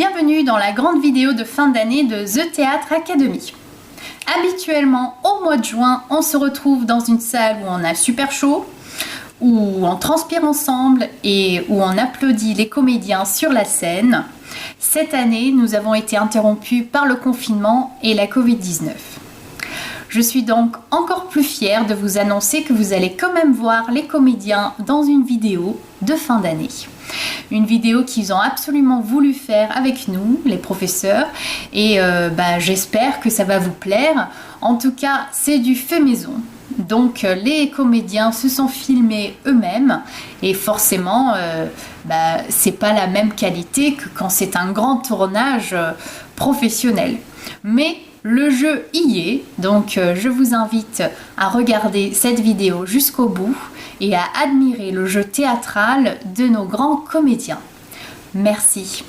Bienvenue dans la grande vidéo de fin d'année de The Theatre Academy. Habituellement, au mois de juin, on se retrouve dans une salle où on a super chaud, où on transpire ensemble et où on applaudit les comédiens sur la scène. Cette année, nous avons été interrompus par le confinement et la Covid-19. Je suis donc encore plus fière de vous annoncer que vous allez quand même voir les comédiens dans une vidéo de fin d'année. Une vidéo qu'ils ont absolument voulu faire avec nous, les professeurs, et j'espère que ça va vous plaire. En tout cas, c'est du fait maison. Donc les comédiens se sont filmés eux-mêmes et forcément c'est pas la même qualité que quand c'est un grand tournage professionnel. Mais le jeu y est, donc je vous invite à regarder cette vidéo jusqu'au bout et à admirer le jeu théâtral de nos grands comédiens. Merci.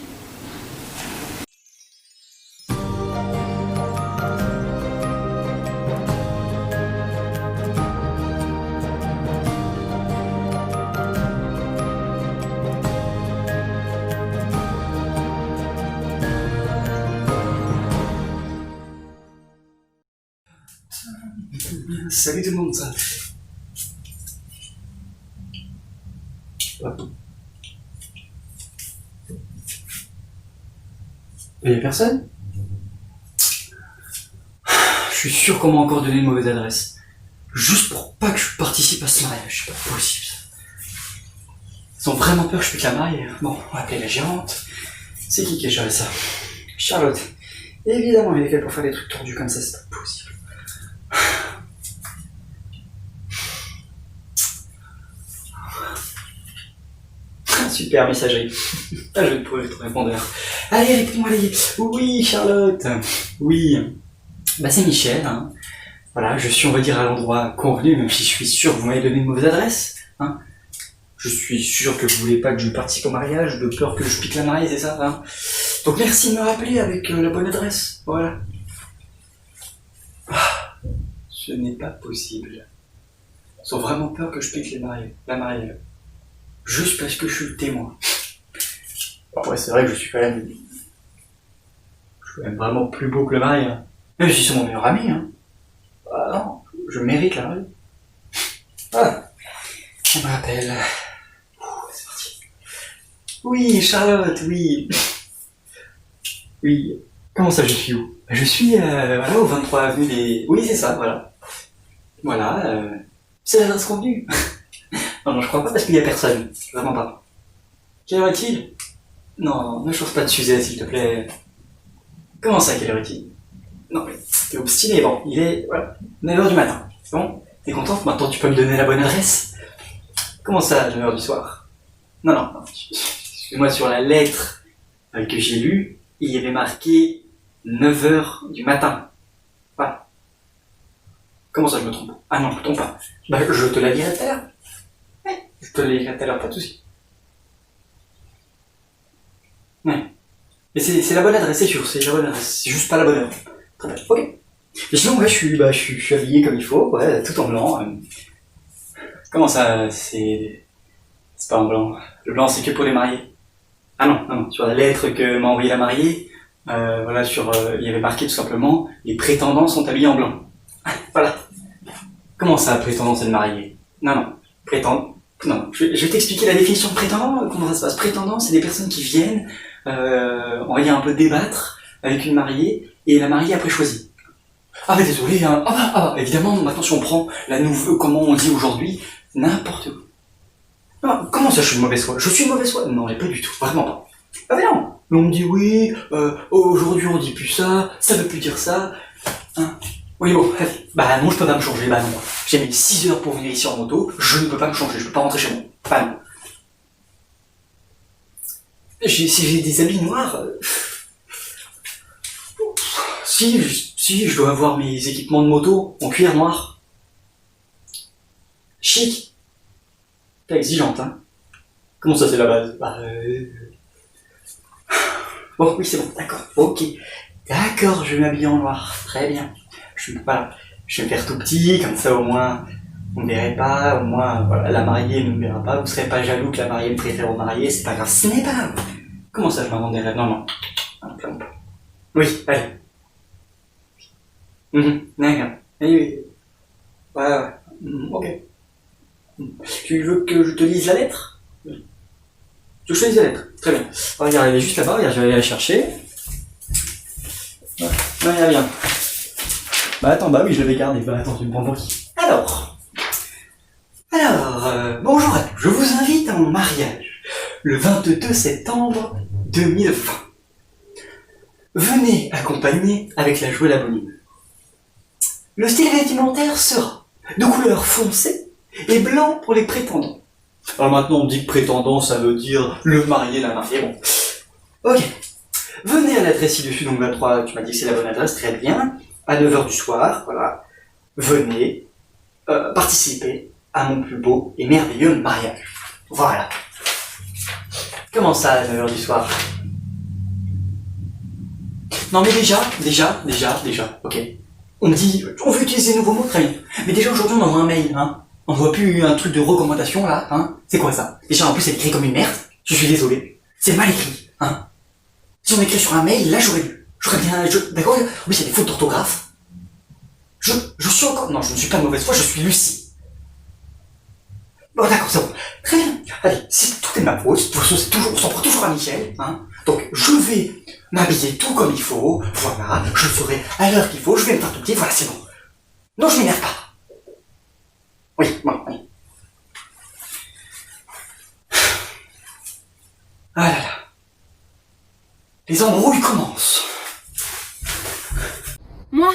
Salut tout le monde, ça. Il y a personne? Je suis sûr qu'on m'a encore donné une mauvaise adresse. Juste pour pas que je participe à ce mariage, c'est pas possible. Ils ont vraiment peur que je pique la mariée. Bon, on va appeler la gérante. C'est qui a géré ça? Charlotte. Évidemment, il est fait pour faire des trucs tordus comme ça, c'est pas possible. Super messagerie. Ah, je vais te répondre. Allez, réponds, allez. Oui, Charlotte. Oui. C'est Michel. Hein. Voilà, je suis, on va dire, à l'endroit convenu, même si je suis sûr que vous m'avez donné une mauvaise adresse. Hein. Je suis sûr que vous voulez pas que je participe au mariage, de peur que je pique la mariée, c'est ça hein. Donc merci de me rappeler avec la bonne adresse. Voilà. Ce n'est pas possible. Ils ont vraiment peur que je pique la mariée. Juste parce que je suis le témoin. Ouais, c'est vrai que je suis quand même vraiment plus beau que le mari. Hein. Même si c'est mon meilleur ami. Hein. Ah non, je mérite la mariée. Ah, on me rappelle. C'est parti. Oui, Charlotte, oui. Oui. Comment ça, je suis où? Je suis au 23 avenue des... Oui, c'est ça, voilà. Voilà, c'est l'adresse convenue. Non, je crois pas parce qu'il y a personne. Vraiment pas. Quelle heure est-il? Non, ne change pas de sujet, s'il te plaît. Comment ça, quelle heure est-il? Non, mais t'es obstiné, bon. Il est, 9h du matin. C'est bon? T'es contente? Maintenant, tu peux me donner la bonne adresse? Comment ça, 9h du soir? Non. Excuse-moi, sur la lettre que j'ai lue, il y avait marqué 9h du matin. Voilà. Comment ça, je me trompe? Ah non, je me trompe pas. Je te la dirai tout à l'heure. Je te l'ai dit tout à l'heure, pas de soucis. Ouais. Mais c'est la bonne adresse, c'est sûr, c'est la bonne adresse. C'est juste pas la bonne heure. Très bien, ok. Mais sinon, je suis habillé comme il faut, ouais, tout en blanc. Comment ça, c'est pas en blanc? Le blanc, c'est que pour les mariés. Ah non, sur la lettre que m'a envoyée la mariée, il y avait marqué tout simplement, les prétendants sont habillés en blanc. Voilà. Comment ça, prétendant, c'est le marié? Non, prétendant. Non, je vais t'expliquer la définition de prétendant, comment ça se passe. Prétendant, c'est des personnes qui viennent, on va dire un peu débattre avec une mariée, et la mariée après choisit. Ah mais désolé, hein. Évidemment, maintenant si on prend la nouvelle, comment on dit aujourd'hui, n'importe quoi. Non, comment ça je suis de mauvaise foi? Je suis de mauvaise foi? Non, mais pas du tout, vraiment pas. Ah mais non, mais on me dit oui, aujourd'hui on dit plus ça veut plus dire ça, hein. Oui bon, allez. Non, je peux pas me changer, non. J'ai mis 6 heures pour venir ici en moto, je ne peux pas me changer, je peux pas rentrer chez moi. Non. Si j'ai des habits noirs... Si, je dois avoir mes équipements de moto en cuir noir. Chic. T'es exigeante, hein. Comment ça c'est la base? Bon, oui c'est bon, d'accord, ok. D'accord, je vais m'habiller en noir, très bien. Je vais me faire tout petit, comme ça au moins on ne verrait pas, au moins voilà, la mariée ne me verra pas, vous serez pas jaloux que la mariée me préfère au marié, c'est pas grave, ce n'est pas grave. Comment ça je m'invente des rêves? Non. Oui, allez. D'accord. Oui. Ouais. Ok. Tu veux que je te lise la lettre? Tu veux que je te lise la lettre? Très bien. Regarde, elle est juste là-bas, regarde, je vais aller la chercher. Ouais, regarde bien. Bah attends, bah oui, je l'avais gardé. Bah attends, tu me prends pour qui? Alors, bonjour à tous. Je vous invite à mon mariage le 22 septembre 2020. Venez accompagner avec la joie et la bonne humeur. Le style vestimentaire sera de couleur foncée et blanc pour les prétendants. Alors maintenant, on dit que prétendant, ça veut dire le marié, la mariée. Bon. Ok. Venez à l'adresse ci-dessus, donc 23, tu m'as dit que c'est la bonne adresse, très bien. À 9h du soir, voilà. Venez participer à mon plus beau et merveilleux mariage. Voilà. Comment ça, à 9h du soir? Non mais déjà, ok. On dit, on veut utiliser de nouveaux mots, très bien. Mais déjà aujourd'hui on envoie un mail, hein. On voit plus un truc de recommandation là, hein. C'est quoi ça? Déjà en plus c'est écrit comme une merde, je suis désolé. C'est mal écrit, hein. Si on écrit sur un mail, là j'aurais lu. D'accord? En plus il y a des fautes d'orthographe. Je suis encore... Non, je ne suis pas de mauvaise foi, je suis lucide. Bon d'accord, c'est bon. Très bien. Allez, si tout est de ma faute, de toute façon on s'en prend toujours à Michel, hein. Donc je vais m'habiller tout comme il faut, voilà, je serai à l'heure qu'il faut, je vais me faire tout petit, voilà, c'est bon. Non, je m'énerve pas. Oui, bon, oui. Ah là là. Les embrouilles commencent. Moi,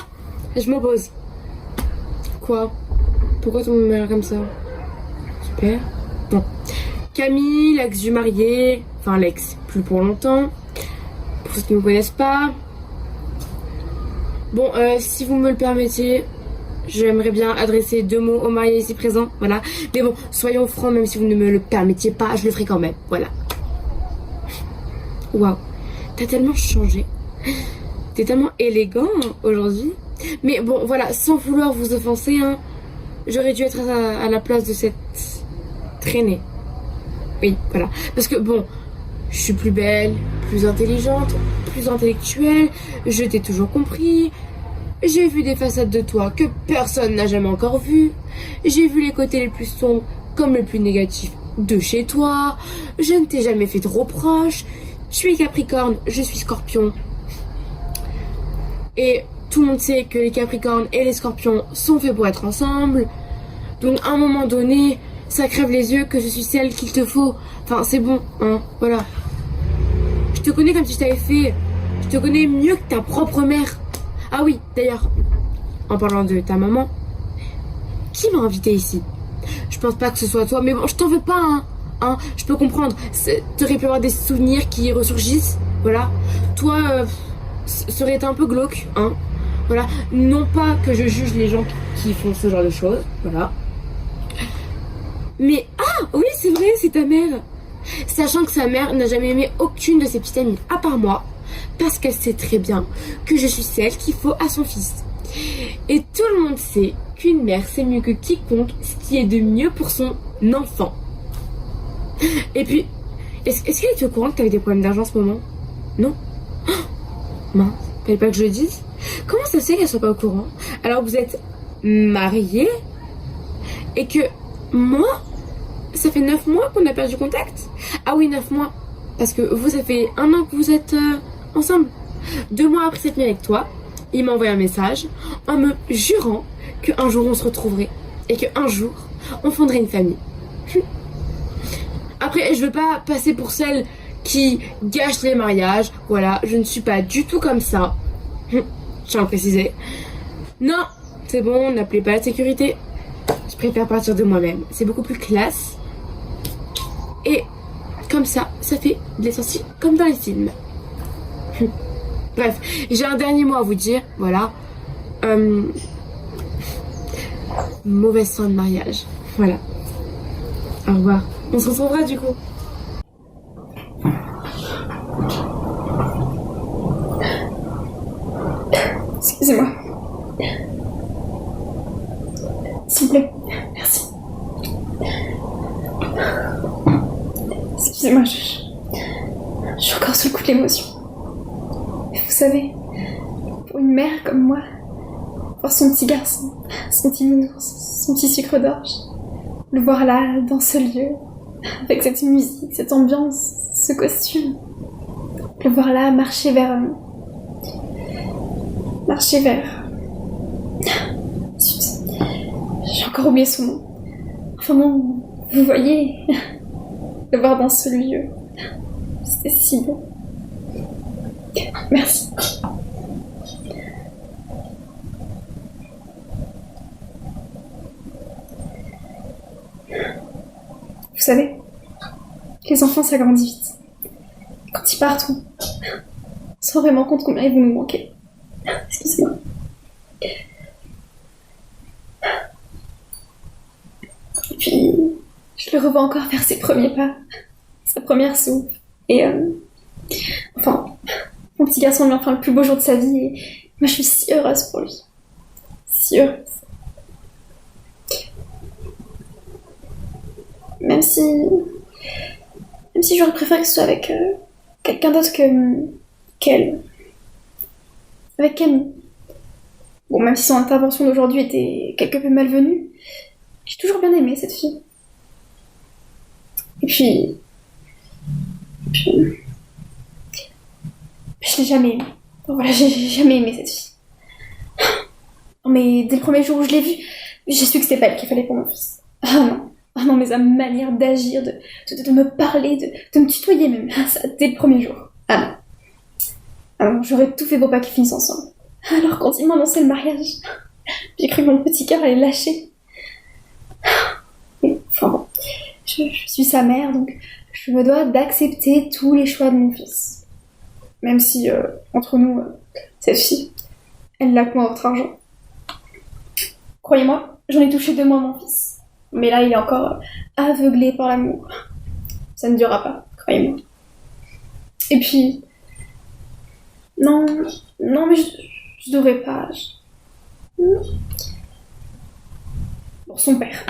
je m'oppose. Quoi? Pourquoi ton mère comme ça? Super. Bon. Camille, l'ex du marié, enfin l'ex, plus pour longtemps. Pour ceux qui ne me connaissent pas. Bon, si vous me le permettez, j'aimerais bien adresser 2 mots au marié ici présent, voilà. Mais bon, soyons francs, même si vous ne me le permettiez pas, je le ferai quand même, voilà. Waouh, t'as tellement changé. T'es tellement élégant aujourd'hui. Mais bon, voilà, sans vouloir vous offenser, hein, j'aurais dû être à la place de cette traînée. Oui, voilà. Parce que bon, je suis plus belle, plus intelligente, plus intellectuelle, je t'ai toujours compris. J'ai vu des façades de toi que personne n'a jamais encore vues. J'ai vu les côtés les plus sombres comme les plus négatifs de chez toi. Je ne t'ai jamais fait de reproches. Tu es Capricorne, je suis Scorpion. Et tout le monde sait que les Capricornes et les Scorpions sont faits pour être ensemble. Donc à un moment donné, ça crève les yeux que je suis celle qu'il te faut. Enfin, c'est bon, hein, voilà. Je te connais comme si je t'avais fait... Je te connais mieux que ta propre mère. Ah oui, d'ailleurs, en parlant de ta maman, qui m'a invité ici? Je pense pas que ce soit toi, mais bon, je t'en veux pas, hein, je peux comprendre. T'aurais pu avoir des souvenirs qui ressurgissent, voilà. Toi, ça aurait été un peu glauque, hein, voilà. Non pas que je juge les gens qui font ce genre de choses, voilà. Mais, ah, oui, c'est vrai, c'est ta mère. Sachant que sa mère n'a jamais aimé aucune de ses petites amies, à part moi, parce qu'elle sait très bien que je suis celle qu'il faut à son fils. Et tout le monde sait qu'une mère sait mieux que quiconque ce qui est de mieux pour son enfant. Et puis, est-ce qu'elle était au courant que tu avais des problèmes d'argent en ce moment? Non? Oh, mince, fallait pas que je le dise. Comment ça se fait qu'elle soit pas au courant alors que vous êtes mariés et que moi, ça fait 9 mois qu'on a perdu contact? Ah oui, 9 mois. Parce que vous, ça fait 1 an que vous êtes ensemble. 2 mois après cette nuit avec toi, il m'a envoyé un message en me jurant qu'un jour on se retrouverait et qu'un jour on fonderait une famille. Après, je veux pas passer pour celle qui gâche les mariages. Voilà, je ne suis pas du tout comme ça. Je tiens à préciser. Non, c'est bon, n'appelez pas la sécurité. Je préfère partir de moi-même. C'est beaucoup plus classe. Et comme ça fait de l'essentiel comme dans les films. Bref, j'ai un dernier mot à vous dire. Voilà. Mauvaise fin de mariage. Voilà. Au revoir. On se retrouvera du coup. Excusez-moi. S'il vous plaît. Merci. Excusez-moi, je suis encore sous le coup de l'émotion. Et vous savez, pour une mère comme moi. Voir son petit garçon, son petit nounours, son petit sucre d'orge. Le voir là, dans ce lieu, avec cette musique, cette ambiance, ce costume. Le voir là, marcher vers... Zut, j'ai encore oublié son nom. Enfin bon, vous voyez, le voir dans ce lieu, c'était si beau. Merci. Vous savez, les enfants ça grandit vite. Quand ils partent, on se rend vraiment compte combien ils vont nous manquer. Excusez-moi. Et puis, je le revois encore faire ses premiers pas, sa première soupe. Et enfin, mon petit garçon lui a enfin le plus beau jour de sa vie et moi je suis si heureuse pour lui. Si heureuse. Même si j'aurais préféré que ce soit avec quelqu'un d'autre qu'elle. Avec Camille. Bon, même si son intervention d'aujourd'hui était quelque peu malvenue, j'ai toujours bien aimé cette fille. Et puis je l'ai jamais aimée. Bon, voilà, j'ai jamais aimé cette fille. Non, mais dès le premier jour où je l'ai vue, j'ai su que c'était pas elle qu'il fallait pour mon fils. Ah non, mais sa manière d'agir, de me parler, de me tutoyer même, ça, dès le premier jour. Ah non, j'aurais tout fait pour pas qu'ils finissent ensemble. Alors quand il m'a annoncé le mariage, j'ai cru que mon petit cœur allait lâcher. Enfin bon, je suis sa mère, donc je me dois d'accepter tous les choix de mon fils. Même si, entre nous, cette fille, elle l'a que moi votre argent. Croyez-moi, j'en ai touché 2 mois mon fils. Mais là, il est encore aveuglé par l'amour. Ça ne durera pas, croyez-moi. Et puis... Non, mais je devrais pas... Bon, son père.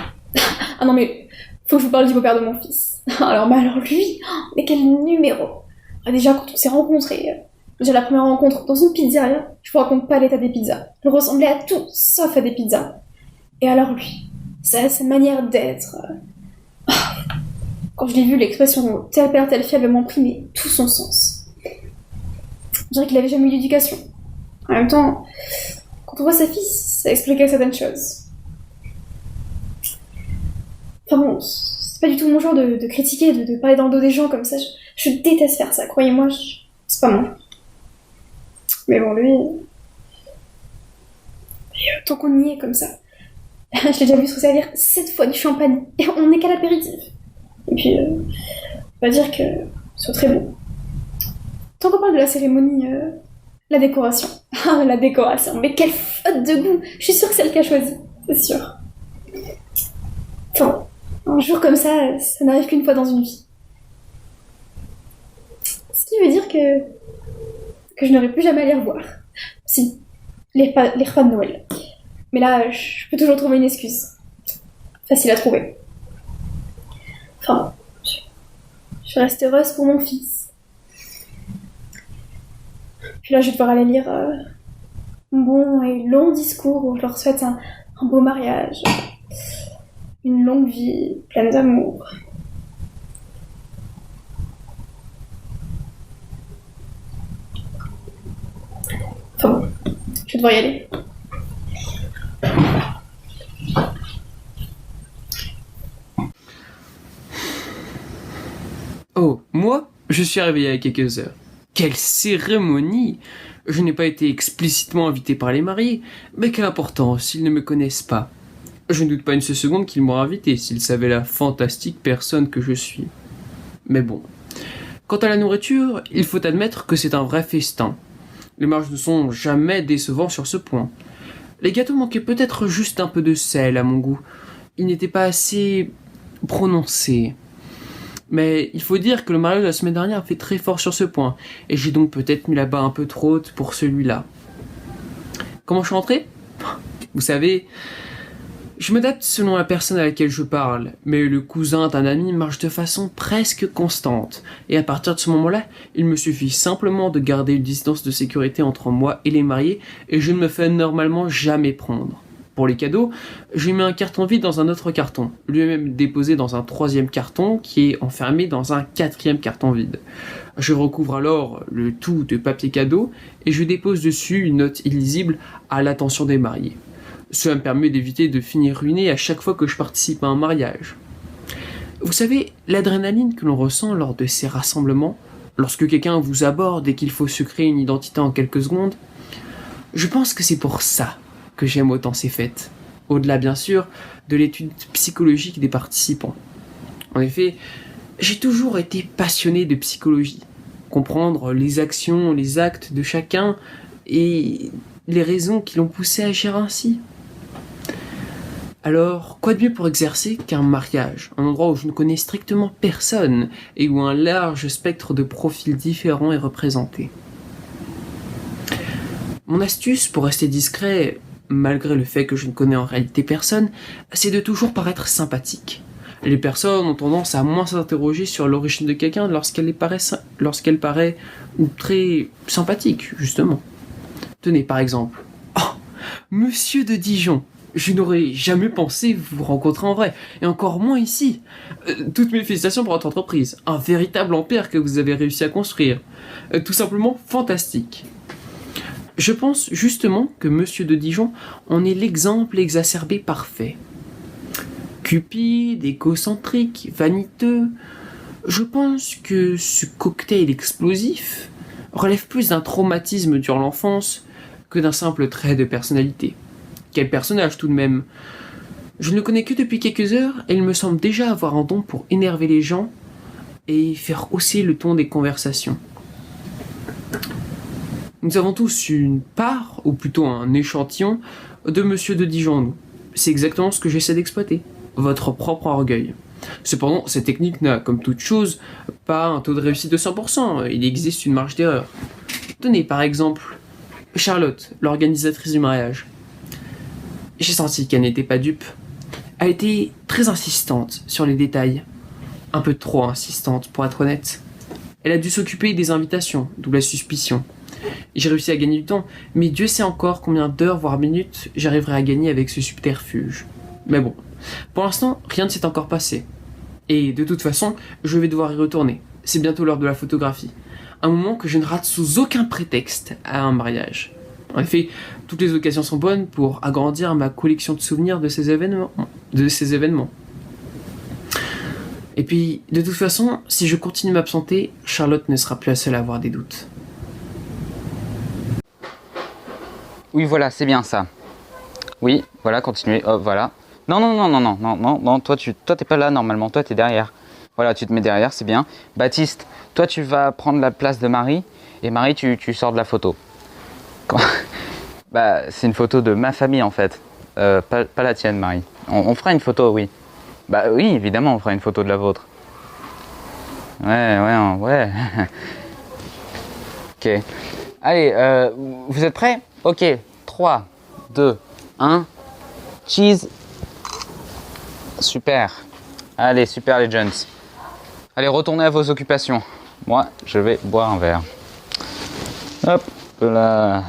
Ah non, mais faut que je vous parle du beau-père de mon fils. Alors lui, mais quel numéro. Ah, déjà, quand on s'est rencontrés, déjà la première rencontre dans une pizzeria, je vous raconte pas l'état des pizzas. Elle ressemblait à tout, sauf à des pizzas. Et alors lui... sa manière d'être. Quand je l'ai vu, l'expression tel père, telle fille avait imprimé tout son sens. Je dirais qu'il avait jamais eu d'éducation. En même temps, quand on voit sa fille, ça expliquait certaines choses. Enfin bon, c'est pas du tout mon genre de critiquer, de parler dans le dos des gens comme ça. Je déteste faire ça, croyez-moi, c'est pas moi. Mais bon, lui... tant qu'on y est comme ça. Je l'ai déjà vu se servir 7 fois du champagne et on n'est qu'à l'apéritif. Et puis, on va dire que c'est très bon. Tant qu'on parle de la cérémonie, la décoration. Ah, la décoration, mais quelle faute de goût. Je suis sûre que c'est elle qui a choisi, c'est sûr. Enfin, un jour comme ça n'arrive qu'une fois dans une vie. Ce qui veut dire que je n'aurai plus jamais à les revoir. Si, les repas de Noël. Mais là, je peux toujours trouver une excuse. Facile à trouver. Enfin, je reste heureuse pour mon fils. Puis là, je vais devoir aller lire un bon et long discours où je leur souhaite un beau mariage, une longue vie pleine d'amour. Enfin bon, je vais devoir y aller. Oh, moi, je suis arrivé il y a quelques heures. Quelle cérémonie! Je n'ai pas été explicitement invité par les mariés, mais quelle importance s'ils ne me connaissent pas. Je ne doute pas une seule seconde qu'ils m'auraient invité s'ils savaient la fantastique personne que je suis. Mais bon. Quant à la nourriture, il faut admettre que c'est un vrai festin. Les mariages ne sont jamais décevants sur ce point. Les gâteaux manquaient peut-être juste un peu de sel à mon goût. Ils n'étaient pas assez prononcés. Mais il faut dire que le mariage de la semaine dernière a fait très fort sur ce point, et j'ai donc peut-être mis la barre un peu trop haute pour celui-là. Comment je suis rentré ? Vous savez, Je m'adapte selon la personne à laquelle je parle, mais le cousin d'un ami marche de façon presque constante, et à partir de ce moment-là, il me suffit simplement de garder une distance de sécurité entre moi et les mariés, et je ne me fais normalement jamais prendre. Pour les cadeaux, je mets un carton vide dans un autre carton, lui-même déposé dans un troisième carton qui est enfermé dans un quatrième carton vide. Je recouvre alors le tout de papier cadeau et je dépose dessus une note illisible à l'attention des mariés. Cela me permet d'éviter de finir ruiné à chaque fois que je participe à un mariage. Vous savez, l'adrénaline que l'on ressent lors de ces rassemblements, lorsque quelqu'un vous aborde et qu'il faut se créer une identité en quelques secondes, je pense que c'est pour ça que j'aime autant ces fêtes, au-delà bien sûr de l'étude psychologique des participants. En effet, j'ai toujours été passionné de psychologie, comprendre les actions, les actes de chacun et les raisons qui l'ont poussé à agir ainsi. Alors, quoi de mieux pour exercer qu'un mariage, un endroit où je ne connais strictement personne et où un large spectre de profils différents est représenté. Mon astuce pour rester discret, malgré le fait que je ne connais en réalité personne, c'est de toujours paraître sympathique. Les personnes ont tendance à moins s'interroger sur l'origine de quelqu'un lorsqu'elle paraît très sympathique, justement. Tenez, par exemple. Oh, Monsieur de Dijon. Je n'aurais jamais pensé vous rencontrer en vrai, et encore moins ici. Toutes mes félicitations pour votre entreprise. Un véritable empire que vous avez réussi à construire. Tout simplement fantastique. Je pense justement que Monsieur de Dijon en est l'exemple exacerbé parfait. Cupide, égocentrique, vaniteux, je pense que ce cocktail explosif relève plus d'un traumatisme durant l'enfance que d'un simple trait de personnalité. Quel personnage tout de même! Je ne le connais que depuis quelques heures et il me semble déjà avoir un don pour énerver les gens et faire hausser le ton des conversations. Nous avons tous une part, ou plutôt un échantillon, de Monsieur de Dijon, nous. C'est exactement ce que j'essaie d'exploiter. Votre propre orgueil. Cependant, cette technique n'a, comme toute chose, pas un taux de réussite de 100%. Il existe une marge d'erreur. Tenez, par exemple, Charlotte, l'organisatrice du mariage. J'ai senti qu'elle n'était pas dupe. Elle était très insistante sur les détails. Un peu trop insistante, pour être honnête. Elle a dû s'occuper des invitations, d'où la suspicion. J'ai réussi à gagner du temps, mais Dieu sait encore combien d'heures, voire minutes, j'arriverai à gagner avec ce subterfuge. Mais bon, pour l'instant, rien ne s'est encore passé. Et de toute façon, je vais devoir y retourner. C'est bientôt l'heure de la photographie. Un moment que je ne rate sous aucun prétexte à un mariage. En effet, toutes les occasions sont bonnes pour agrandir ma collection de souvenirs de ces événements. Et puis, de toute façon, si je continue de m'absenter, Charlotte ne sera plus la seule à avoir des doutes. Oui, voilà, c'est bien ça. Oui, voilà, continuez. Oh, voilà. Non, toi, t'es pas là normalement. Toi, t'es derrière. Voilà, tu te mets derrière, c'est bien. Baptiste, toi, tu vas prendre la place de Marie. Et Marie, tu sors de la photo. Bah, c'est une photo de ma famille, en fait. Pas la tienne, Marie. On fera une photo, oui. Bah oui, évidemment, on fera une photo de la vôtre. Ouais. Ok. Allez, vous êtes prêts? Ok. 3, 2, 1. Cheese. Super. Allez, super les jeunes. Allez, retournez à vos occupations. Moi, je vais boire un verre. Hop là.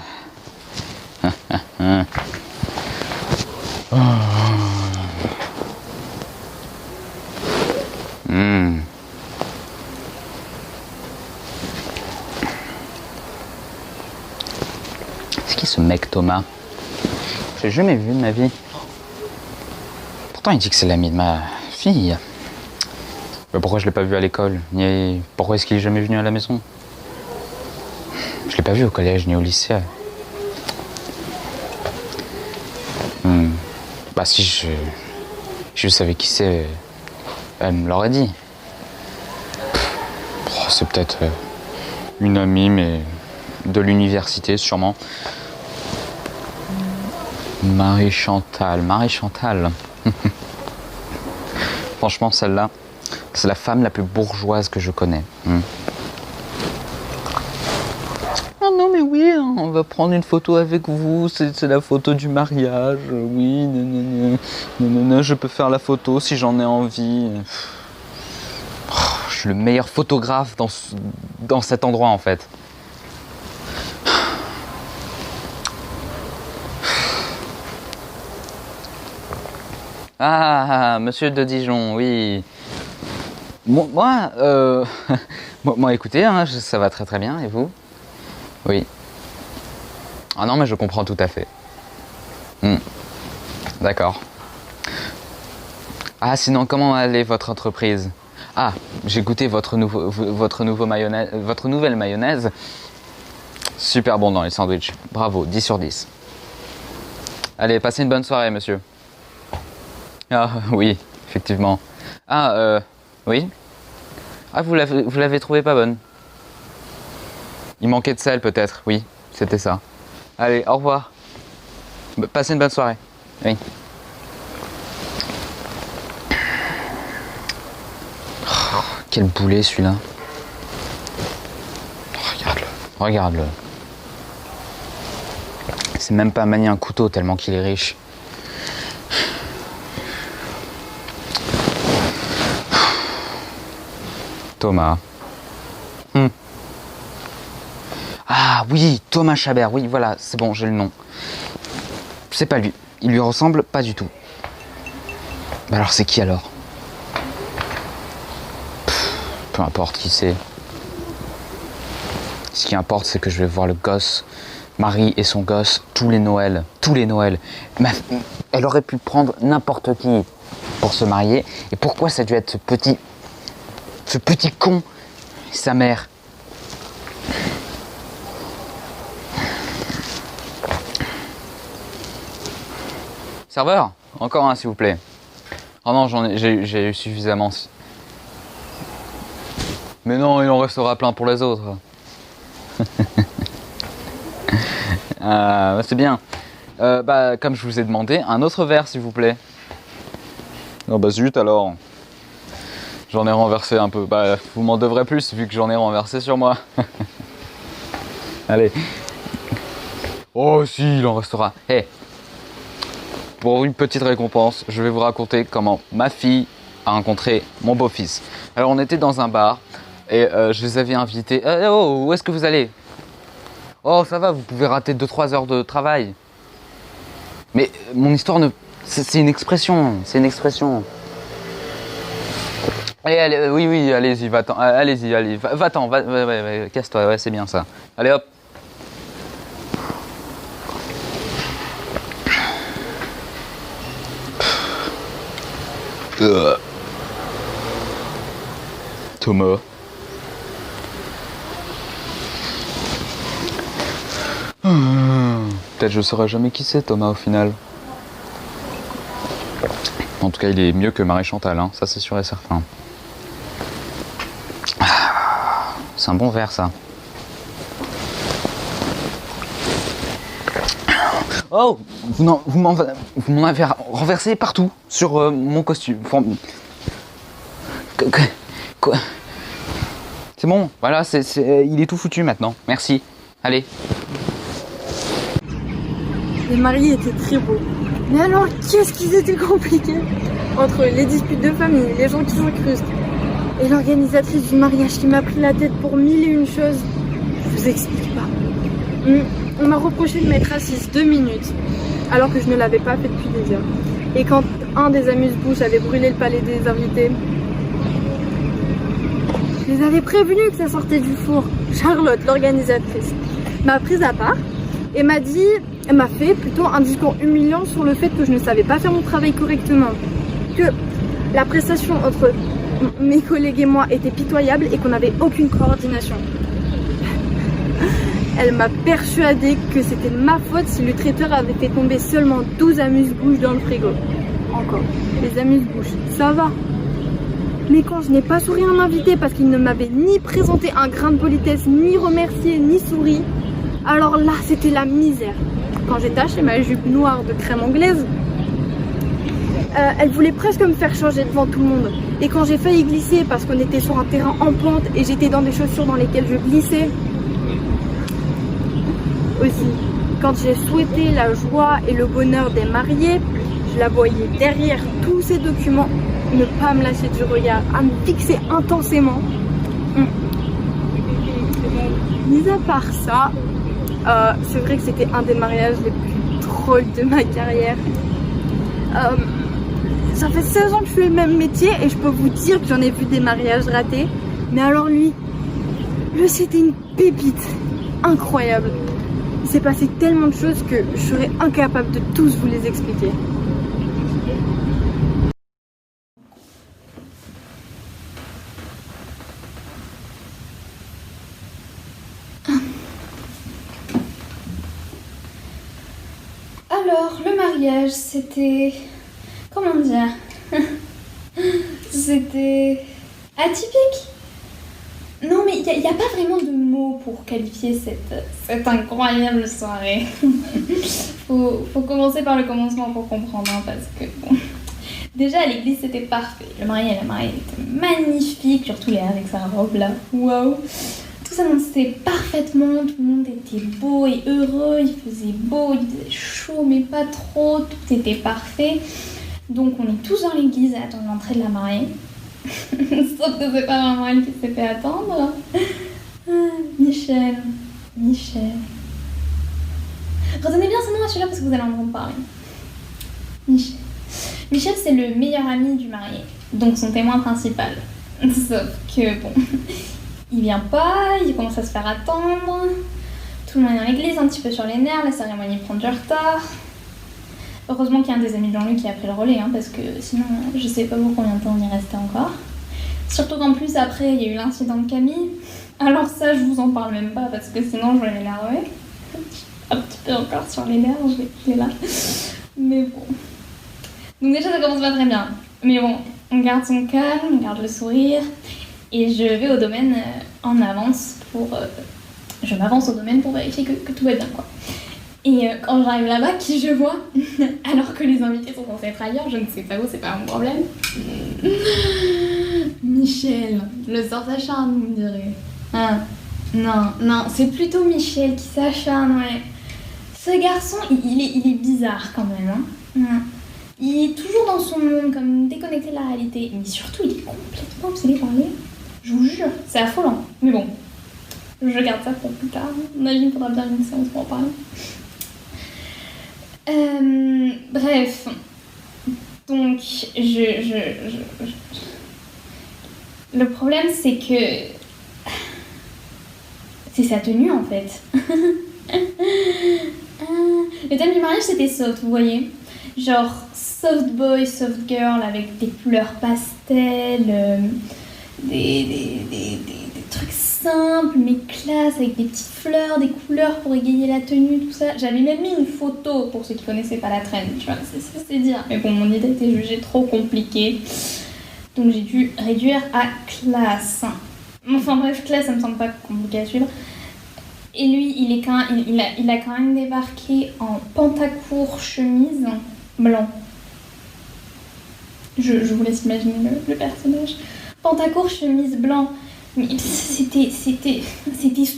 C'est qui ce mec Thomas? Je l'ai jamais vu de ma vie. Pourtant il dit que c'est l'ami de ma fille. Mais pourquoi je l'ai pas vu à l'école? Ni pourquoi est-ce qu'il est jamais venu à la maison? Je l'ai pas vu au collège ni au lycée. Bah si je savais qui c'est, elle me l'aurait dit. C'est peut-être une amie, mais de l'université sûrement. Marie Chantal. Franchement, celle-là, c'est la femme la plus bourgeoise que je connais. Oh non, mais oui, hein, on va prendre une photo avec vous, c'est la photo du mariage, oui, non, je peux faire la photo si j'en ai envie. Je suis le meilleur photographe dans cet endroit en fait. Ah, monsieur de Dijon, oui. Moi, moi, écoutez, hein, ça va très très bien, et vous? Oui. Ah non, mais je comprends tout à fait. D'accord. Ah, sinon, comment allait votre entreprise? Ah, j'ai goûté votre nouvelle mayonnaise. Super bon dans les sandwichs. Bravo, 10 sur 10. Allez, passez une bonne soirée, monsieur. Ah, oui, effectivement. Ah, oui. Ah, vous l'avez trouvée pas bonne. Il manquait de sel, peut-être. Oui, c'était ça. Allez, au revoir. Passez une bonne soirée. Oui. Oh, quel boulet, celui-là. Regarde-le. Regarde-le. C'est même pas manier un couteau tellement qu'il est riche. Thomas. Ah oui, Thomas Chabert, oui, voilà, c'est bon, j'ai le nom. C'est pas lui, il lui ressemble pas du tout. Bah alors c'est qui alors? Peu importe qui c'est. Ce qui importe, c'est que je vais voir le gosse, Marie et son gosse, tous les Noëls. Elle aurait pu prendre n'importe qui pour se marier. Et pourquoi ça a dû être ce petit con et sa mère? Serveur, encore un s'il vous plaît. Oh non, j'ai eu suffisamment. Mais non, il en restera plein pour les autres. C'est bien. Comme je vous ai demandé, un autre verre s'il vous plaît. Oh bah zut alors. J'en ai renversé un peu. Bah vous m'en devrez plus vu que j'en ai renversé sur moi. Allez. Oh si, il en restera. Hey. Pour une petite récompense, je vais vous raconter comment ma fille a rencontré mon beau-fils. Alors on était dans un bar et je les avais invités. Oh, où est-ce que vous allez? Oh ça va, vous pouvez rater 2-3 heures de travail. Mais mon histoire c'est une expression, c'est une expression. Allez, oui, allez-y, va-t'en, allez-y, va-t'en, va, casse-toi, ouais, c'est bien ça. Allez hop. Thomas. Peut-être je saurai jamais qui c'est Thomas au final. En tout cas, il est mieux que Marie-Chantal, hein, ça c'est sûr et certain. C'est un bon verre ça. Oh, vous m'en avez renversé partout sur mon costume. Quoi? C'est bon, voilà, il est tout foutu maintenant. Merci. Allez. Les mariés étaient très beaux. Mais alors, qu'est-ce qu'ils étaient compliqués? Entre les disputes de famille, les gens qui s'incrustent, et l'organisatrice du mariage qui m'a pris la tête pour 1001 choses. Je vous explique pas. On m'a reproché de m'être assise 2 minutes, alors que je ne l'avais pas fait depuis des heures. Et quand un des amuse-bouches avait brûlé le palais des invités, je les avais prévenus que ça sortait du four. Charlotte, l'organisatrice, m'a prise à part et m'a fait plutôt un discours humiliant sur le fait que je ne savais pas faire mon travail correctement. Que la prestation entre mes collègues et moi était pitoyable et qu'on n'avait aucune coordination. Elle m'a persuadée que c'était ma faute si le traiteur avait fait tomber seulement 12 amuse-bouches dans le frigo. Encore, les amuse-bouches, ça va. Mais quand je n'ai pas souri à un invité parce qu'il ne m'avait ni présenté un grain de politesse, ni remercié, ni souri, alors là, c'était la misère. Quand j'ai taché ma jupe noire de crème anglaise, elle voulait presque me faire changer devant tout le monde. Et quand j'ai failli glisser parce qu'on était sur un terrain en pente et j'étais dans des chaussures dans lesquelles je glissais, aussi. Quand j'ai souhaité la joie et le bonheur des mariés, je la voyais derrière tous ces documents ne pas me lâcher du regard, à me fixer intensément. Mis à part ça, c'est vrai que c'était un des mariages les plus drôles de ma carrière. Ça fait 16 ans que je fais le même métier et je peux vous dire que j'en ai vu des mariages ratés. Mais alors lui c'était une pépite incroyable. Il s'est passé tellement de choses que je serais incapable de tous vous les expliquer. Alors, le mariage, c'était... Comment dire? C'était... atypique? Non, mais il n'y a pas vraiment de mots pour qualifier cette incroyable soirée. faut commencer par le commencement pour comprendre, hein, parce que bon... Déjà, à l'église, c'était parfait. Le marié et la mariée étaient magnifiques, surtout Léa avec sa robe là. Waouh! Tout s'annonçait parfaitement, tout le monde était beau et heureux, il faisait beau, il faisait chaud, mais pas trop, tout était parfait. Donc, on est tous dans l'église à attendre l'entrée de la mariée. Sauf que c'est pas vraiment elle qui s'est fait attendre. Michel. Retenez bien son nom à celui-là parce que vous allez en entendre parler. Michel, c'est le meilleur ami du marié, donc son témoin principal. Sauf que bon, il vient pas, il commence à se faire attendre. Tout le monde est dans l'église, un petit peu sur les nerfs, la cérémonie prend du retard. Heureusement qu'il y a un des amis de Jean-Luc qui a pris le relais, hein, parce que sinon, je sais pas vous combien de temps on y restait encore. Surtout qu'en plus, après, il y a eu l'incident de Camille. Alors ça, je vous en parle même pas, parce que sinon, je vais m'énerver. Un petit peu encore sur les nerfs, je vais quitter là. Mais bon. Donc déjà, ça commence pas très bien. Mais bon, on garde son calme, on garde le sourire. Et je vais au domaine en avance pour... je m'avance au domaine pour vérifier que tout va bien, quoi. Et quand j'arrive là-bas, qui je vois? Alors que les invités sont censés être ailleurs, je ne sais pas où, c'est pas mon problème. Michel, le sort s'acharne, vous me direz. Ah, non, c'est plutôt Michel qui s'acharne, ouais. Ce garçon, il est bizarre quand même, hein. Il est toujours dans son monde, comme déconnecté de la réalité. Mais surtout, il est complètement obsédé par lui. Je vous jure, c'est affolant. Mais bon, je garde ça pour plus tard. À mon avis, il faudra bien une séance pour en parler. Bref. Donc, le problème, c'est que... c'est sa tenue, en fait. Le thème du mariage, c'était soft, vous voyez. Genre soft boy, soft girl avec des couleurs pastel, des trucs simples mais classe avec des petites fleurs, des couleurs pour égayer la tenue, tout ça. J'avais même mis une photo pour ceux qui connaissaient pas la trend, tu vois, c'est dire. Mais bon, mon idée était jugée trop compliquée, donc j'ai dû réduire à classe. Enfin bref, classe, ça me semble pas compliqué à suivre. Et lui, il a quand même débarqué en pantacourt chemise blanc. Je vous laisse imaginer le personnage. Pantacourt chemise blanc. Mais c'était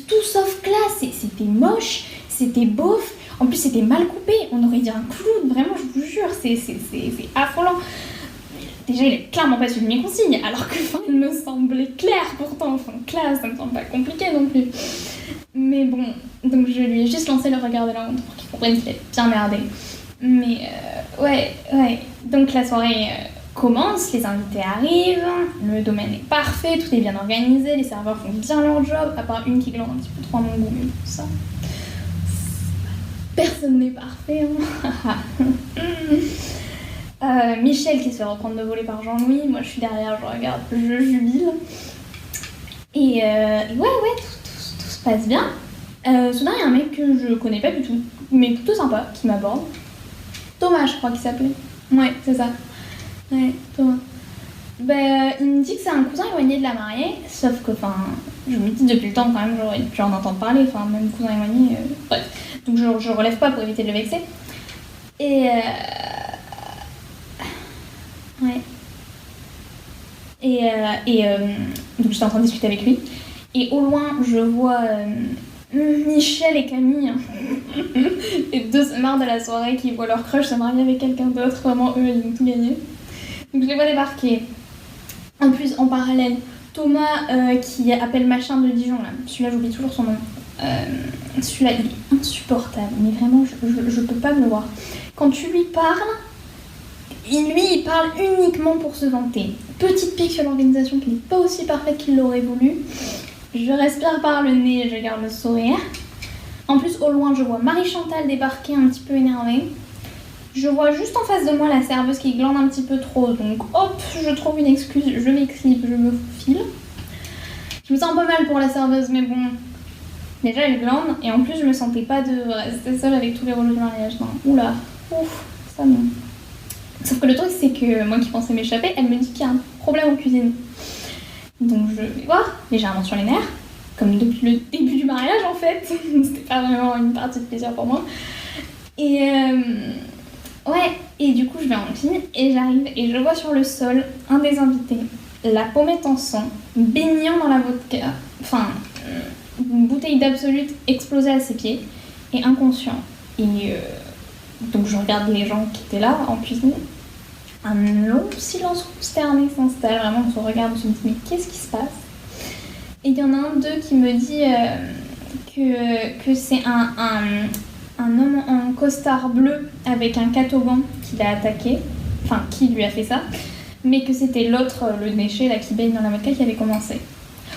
tout sauf classe. C'était moche, c'était beauf. En plus, c'était mal coupé. On aurait dit un clown. Vraiment, je vous jure, c'est affolant. Déjà, il est clairement pas suivi mes consignes, alors que il me semblait clair pourtant. Enfin, classe, ça me semble pas compliqué non plus. Mais bon, donc je lui ai juste lancé le regard de la honte pour qu'il comprenne qu'il est bien merdé. Mais ouais. Donc la soirée commence, les invités arrivent, le domaine est parfait, tout est bien organisé, les serveurs font bien leur job, à part une qui glande un petit peu trop à mon goût, mais tout ça. Personne n'est parfait, hein. Michel qui se fait reprendre de voler par Jean-Louis, moi je suis derrière, je regarde, je jubile. Et ouais, tout se passe bien. Soudain, il y a un mec que je connais pas du tout, mais plutôt sympa, qui m'aborde. Thomas, je crois qu'il s'appelait. Ouais, c'est ça. Ouais, Thomas. Il me dit que c'est un cousin éloigné de la mariée, sauf que, je me dis depuis le temps quand même, j'aurais pu en entendre parler, même cousin éloigné, bref. Donc je relève pas pour éviter de le vexer. Et ouais. Donc j'étais en train de discuter avec lui. Et au loin, je vois Michel et Camille, les deux smarts de la soirée qui voient leur crush se marier avec quelqu'un d'autre, vraiment eux ils ont tout gagné. Donc je les vois débarquer. En plus, en parallèle, Thomas qui appelle machin de Dijon, là. Celui-là j'oublie toujours son nom. Celui-là il est insupportable, mais vraiment je peux pas me le voir. Quand tu lui parles, il parle uniquement pour se vanter. Petite pique sur l'organisation qui n'est pas aussi parfaite qu'il l'aurait voulu. Je respire par le nez et je garde le sourire. En plus, au loin, je vois Marie-Chantal débarquer un petit peu énervée. Je vois juste en face de moi la serveuse qui glande un petit peu trop. Donc hop, je trouve une excuse, je m'exhibe, je me faufile. Je me sens un peu mal pour la serveuse, mais bon. Déjà, elle glande. Et en plus, je me sentais pas de rester seule avec tous les relous du mariage. Non. Oula, ouf, ça non. Sauf que le truc, c'est que moi qui pensais m'échapper, elle me dit qu'il y a un problème en cuisine. Donc je vais voir, légèrement sur les nerfs, comme depuis le début du mariage en fait. C'était pas vraiment une partie de plaisir pour moi. Et ouais, et du coup je vais en cuisine et j'arrive et je vois sur le sol un des invités, la pommette en sang, baignant dans la vodka, enfin une bouteille d'Absolute explosée à ses pieds et inconscient. Et donc je regarde les gens qui étaient là en cuisine. Un long silence consterné s'installe, vraiment on se regarde, on se dit mais qu'est-ce qui se passe? Et il y en a un d'eux qui me dit que c'est un homme en costard bleu avec un catogan qui l'a attaqué, enfin qui lui a fait ça, mais que c'était l'autre, le déchet là qui baigne dans la vodka qui avait commencé.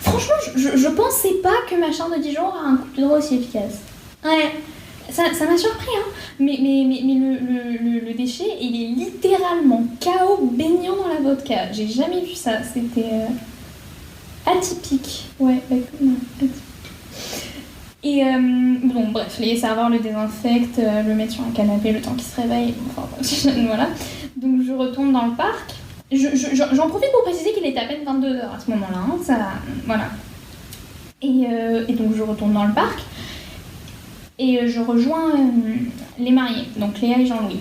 Franchement, je pensais pas que Machin de Dijon a un coup de droit aussi efficace. Ouais. Ça m'a surpris, hein. Mais le déchet, il est littéralement KO baignant dans la vodka. J'ai jamais vu ça. C'était atypique. Ouais, atypique. Et bon, bref, les serveurs le désinfectent, le mettent sur un canapé le temps qu'il se réveille. Enfin, voilà. Donc je retourne dans le parc. J'en profite pour préciser qu'il était à peine 22h à ce moment-là. Hein. Ça, voilà. Et donc je retourne dans le parc. Et je rejoins les mariés, donc Léa et Jean-Louis.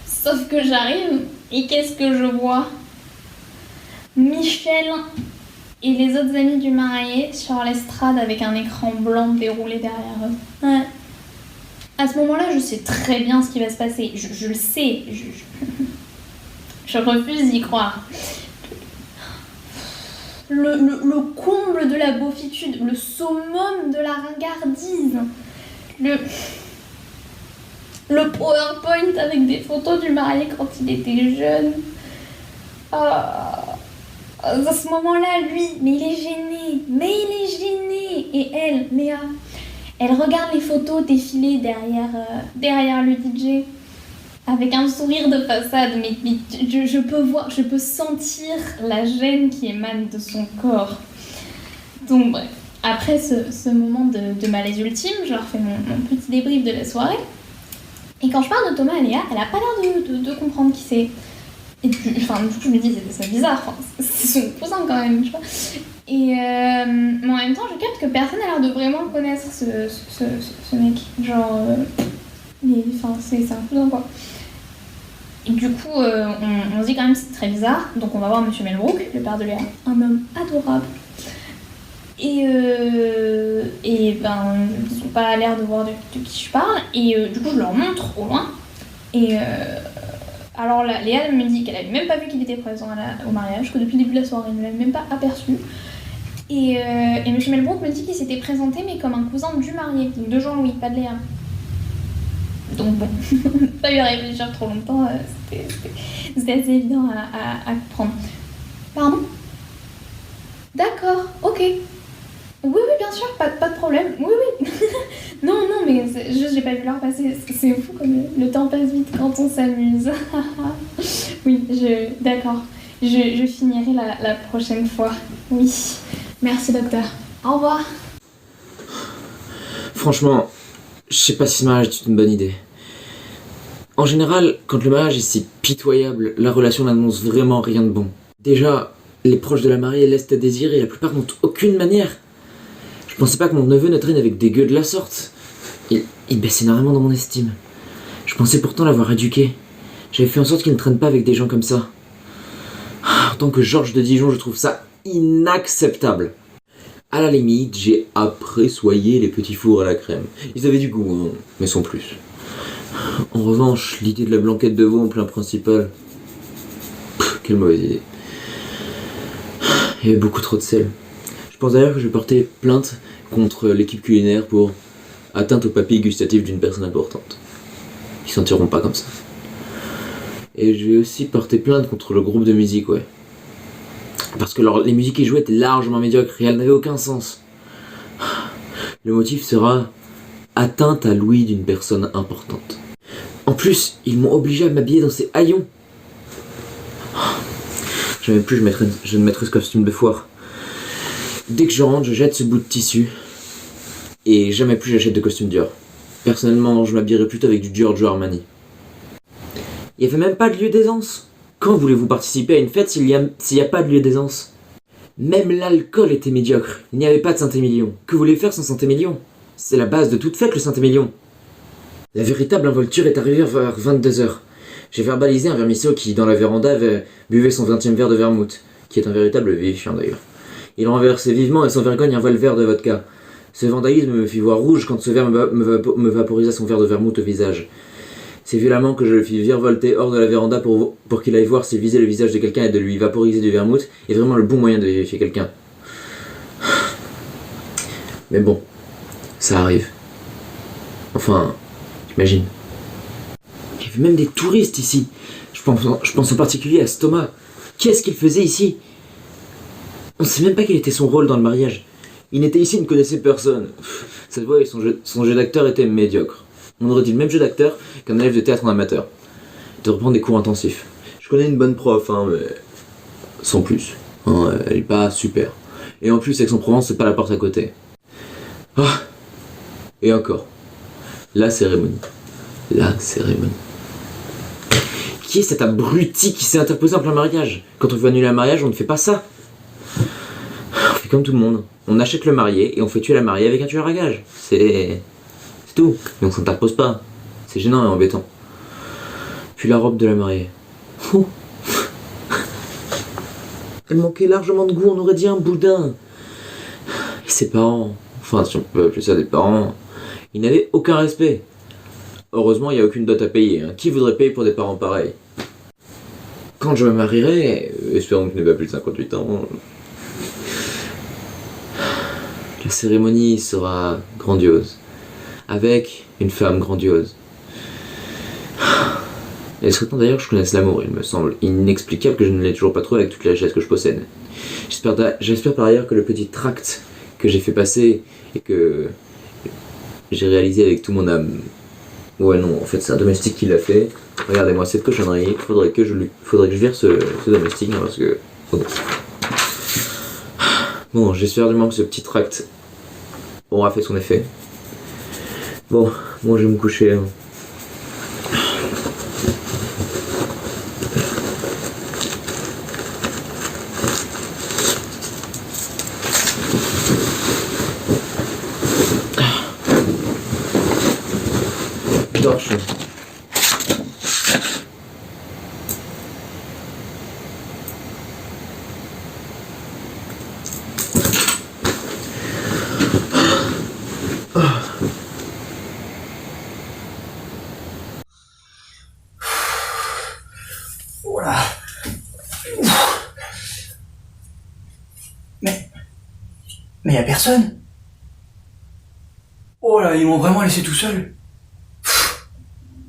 Sauf que j'arrive, et qu'est-ce que je vois? Michel et les autres amis du marié sur l'estrade avec un écran blanc déroulé derrière eux. Ouais. À ce moment-là, je sais très bien ce qui va se passer. Je le sais. Je refuse d'y croire. Le comble de la beaufitude, le summum de la ringardise. Le PowerPoint avec des photos du marié quand il était jeune. À ce moment-là, lui, mais il est gêné. Et elle, Léa, elle regarde les photos défiler derrière le DJ avec un sourire de façade. Mais je peux sentir la gêne qui émane de son corps. Donc bref. Après ce moment de malaise ultime, je leur fais mon petit débrief de la soirée. Et quand je parle de Thomas et Léa, elle a pas l'air de comprendre qui c'est. Et du coup, je me dis, c'est bizarre, enfin, c'est son cousin quand même, je sais pas. Mais en même temps, je capte que personne n'a l'air de vraiment connaître ce mec. Genre, c'est un cousin quoi. Et du coup, on se dit quand même que c'est très bizarre. Donc on va voir Monsieur Melbrook, le père de Léa. Un homme adorable. Et ils n'ont pas l'air de voir de qui je parle. Et du coup, je leur montre au loin. Et alors là, Léa me dit qu'elle n'avait même pas vu qu'il était présent au mariage, que depuis le début de la soirée, elle ne l'avait même pas aperçu. Et M. Melbrook me dit qu'il s'était présenté, mais comme un cousin du marié, donc de Jean-Louis, pas de Léa. Donc bon, pas eu à réfléchir trop longtemps, c'était assez évident à comprendre. Pardon? D'accord, ok. Oui, bien sûr, pas de problème. Oui. non, mais juste j'ai pas vu l'heure passer. C'est fou comme le temps passe vite quand on s'amuse. Oui, d'accord. Je finirai la prochaine fois. Oui. Merci, docteur. Au revoir. Franchement, je sais pas si ce mariage est une bonne idée. En général, quand le mariage est si pitoyable, la relation n'annonce vraiment rien de bon. Déjà, les proches de la mariée laissent à désirer, la plupart n'ont aucune manière. Je pensais pas que mon neveu ne traîne avec des gueux de la sorte. Il baisse énormément dans mon estime. Je pensais pourtant l'avoir éduqué. J'avais fait en sorte qu'il ne traîne pas avec des gens comme ça. En tant que Georges de Dijon, je trouve ça inacceptable. À la limite, j'ai apprécié les petits fours à la crème. Ils avaient du goût, hein, mais sans plus. En revanche, l'idée de la blanquette de veau en plein principal... quelle mauvaise idée. Il y avait beaucoup trop de sel. Je pense d'ailleurs que je vais porter plainte contre l'équipe culinaire pour atteinte aux papilles gustatives d'une personne importante. Ils s'en tireront pas comme ça. Et je vais aussi porter plainte contre le groupe de musique, ouais. Parce que les musiques qu'ils jouaient étaient largement médiocres et elles n'avaient aucun sens. Le motif sera atteinte à l'ouïe d'une personne importante. En plus, ils m'ont obligé à m'habiller dans ces haillons. Jamais plus je ne mettrai ce costume de foire. Dès que je rentre, je jette ce bout de tissu. Et jamais plus j'achète de costume Dior. Personnellement, je m'habillerai plutôt avec du Giorgio Armani. Il n'y avait même pas de lieu d'aisance. Quand voulez-vous participer à une fête s'il n'y a pas de lieu d'aisance? Même l'alcool était médiocre. Il n'y avait pas de Saint-Émilion. Que voulez-vous faire sans Saint-Émilion? C'est la base de toute fête, le Saint-Émilion. La véritable involture est arrivée vers 22h. J'ai verbalisé un vermisseau qui, dans la véranda, buvait son 20e verre de vermouth, qui est un véritable vivifiant d'ailleurs. Il renversait vivement et sans vergogne un verre de vodka. Ce vandalisme me fit voir rouge quand ce verre me vaporisa son verre de vermouth au visage. C'est violemment que je le fis virevolter hors de la véranda pour qu'il aille voir si viser le visage de quelqu'un et de lui vaporiser du vermouth est vraiment le bon moyen de vérifier quelqu'un. Mais bon, ça arrive. Enfin, j'imagine. Il y avait même des touristes ici. Je pense en particulier à Stoma. Qu'est-ce qu'il faisait ici? On ne sait même pas quel était son rôle dans le mariage. Il n'était ici, il ne connaissait personne. Ça se voit, son jeu d'acteur était médiocre. On aurait dit le même jeu d'acteur qu'un élève de théâtre en amateur. De reprendre des cours intensifs. Je connais une bonne prof, hein, mais sans plus. Hein, elle est pas super. Et en plus, Aix-en-Provence, c'est pas la porte à côté. Ah. Et encore. La cérémonie. La cérémonie. Qui est cet abruti qui s'est interposé en plein mariage? Quand on veut annuler un mariage, on ne fait pas ça. On fait comme tout le monde. On achète le marié et on fait tuer la mariée avec un tueur à gages. C'est tout. Et on s'interpose pas. C'est gênant et embêtant. Puis la robe de la mariée. Elle manquait largement de goût, on aurait dit un boudin. Et ses parents, enfin si on peut appeler ça des parents, ils n'avaient aucun respect. Heureusement, il n'y a aucune dot à payer. Hein. Qui voudrait payer pour des parents pareils? Quand je me marierai, espérons que je n'ai pas plus de 58 ans, la cérémonie sera grandiose. Avec une femme grandiose. Il serait temps d'ailleurs que je connaisse l'amour, il me semble inexplicable que je ne l'ai toujours pas trouvé avec toutes les richesses que je possède. J'espère par ailleurs que le petit tract que j'ai fait passer et que j'ai réalisé avec tout mon âme. Ouais non, en fait c'est un domestique qui l'a fait. Regardez-moi cette cochonnerie, faudrait que je vire ce domestique hein, parce que... Bon, j'espère du moins que ce petit tract aura fait son effet. Bon, moi je vais me coucher. Hein. Torche. Voilà. Mais y a personne. Oh là, ils m'ont vraiment laissé tout seul.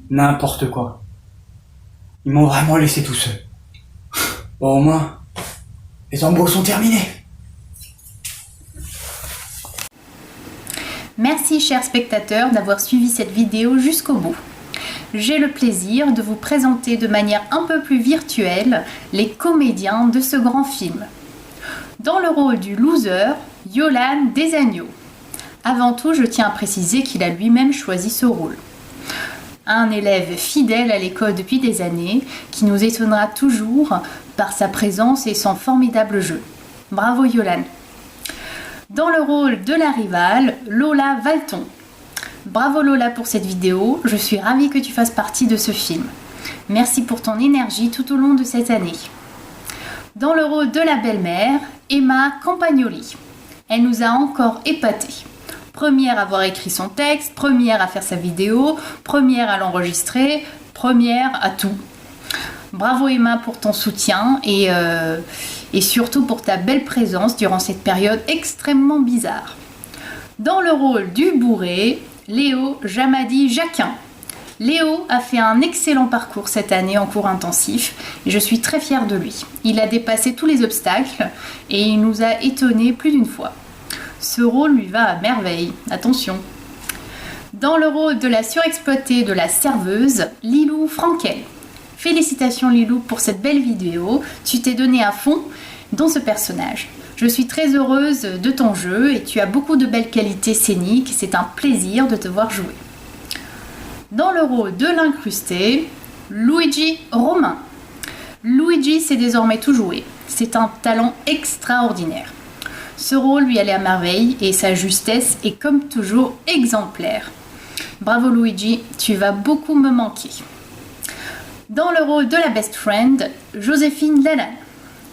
N'importe quoi. Ils m'ont vraiment laissé tout seul. Bon, au moins, les embauches sont terminées. Merci chers spectateurs d'avoir suivi cette vidéo jusqu'au bout. J'ai le plaisir de vous présenter de manière un peu plus virtuelle les comédiens de ce grand film. Dans le rôle du loser, Yolan Desagneaux. Avant tout, je tiens à préciser qu'il a lui-même choisi ce rôle. Un élève fidèle à l'école depuis des années, qui nous étonnera toujours par sa présence et son formidable jeu. Bravo Yolan. Dans le rôle de la rivale, Lola Valton. Bravo Lola pour cette vidéo, je suis ravie que tu fasses partie de ce film. Merci pour ton énergie tout au long de cette année. Dans le rôle de la belle-mère, Emma Campagnoli. Elle nous a encore épatés. Première à avoir écrit son texte, première à faire sa vidéo, première à l'enregistrer, première à tout. Bravo Emma pour ton soutien et surtout pour ta belle présence durant cette période extrêmement bizarre. Dans le rôle du bourré, Léo Jamadi Jacquin. Léo a fait un excellent parcours cette année en cours intensif et je suis très fière de lui. Il a dépassé tous les obstacles et il nous a étonnés plus d'une fois. Ce rôle lui va à merveille, attention. Dans le rôle de la surexploitée de la serveuse, Lilou Frankel. Félicitations Lilou pour cette belle vidéo, tu t'es donné à fond dans ce personnage. Je suis très heureuse de ton jeu et tu as beaucoup de belles qualités scéniques, c'est un plaisir de te voir jouer. Dans le rôle de l'incrusté, Luigi Romain. Luigi sait désormais tout jouer, c'est un talent extraordinaire. Ce rôle lui allait à merveille et sa justesse est comme toujours exemplaire. Bravo Luigi, tu vas beaucoup me manquer. Dans le rôle de la best friend, Joséphine Lalanne.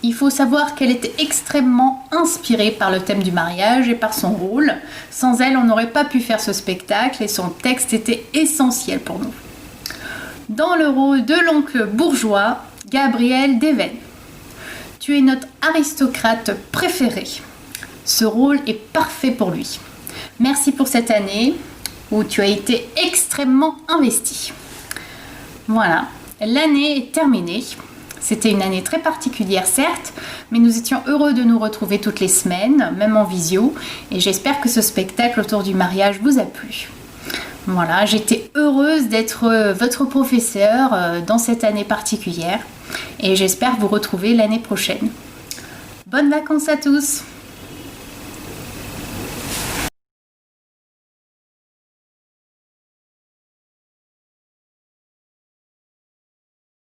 Il faut savoir qu'elle était extrêmement inspirée par le thème du mariage et par son rôle. Sans elle, on n'aurait pas pu faire ce spectacle et son texte était essentiel pour nous. Dans le rôle de l'oncle bourgeois, Gabriel Deven. Tu es notre aristocrate préféré. Ce rôle est parfait pour lui. Merci pour cette année où tu as été extrêmement investi. Voilà, l'année est terminée. C'était une année très particulière certes, mais nous étions heureux de nous retrouver toutes les semaines, même en visio, et j'espère que ce spectacle autour du mariage vous a plu. Voilà, j'étais heureuse d'être votre professeur dans cette année particulière, et j'espère vous retrouver l'année prochaine. Bonnes vacances à tous!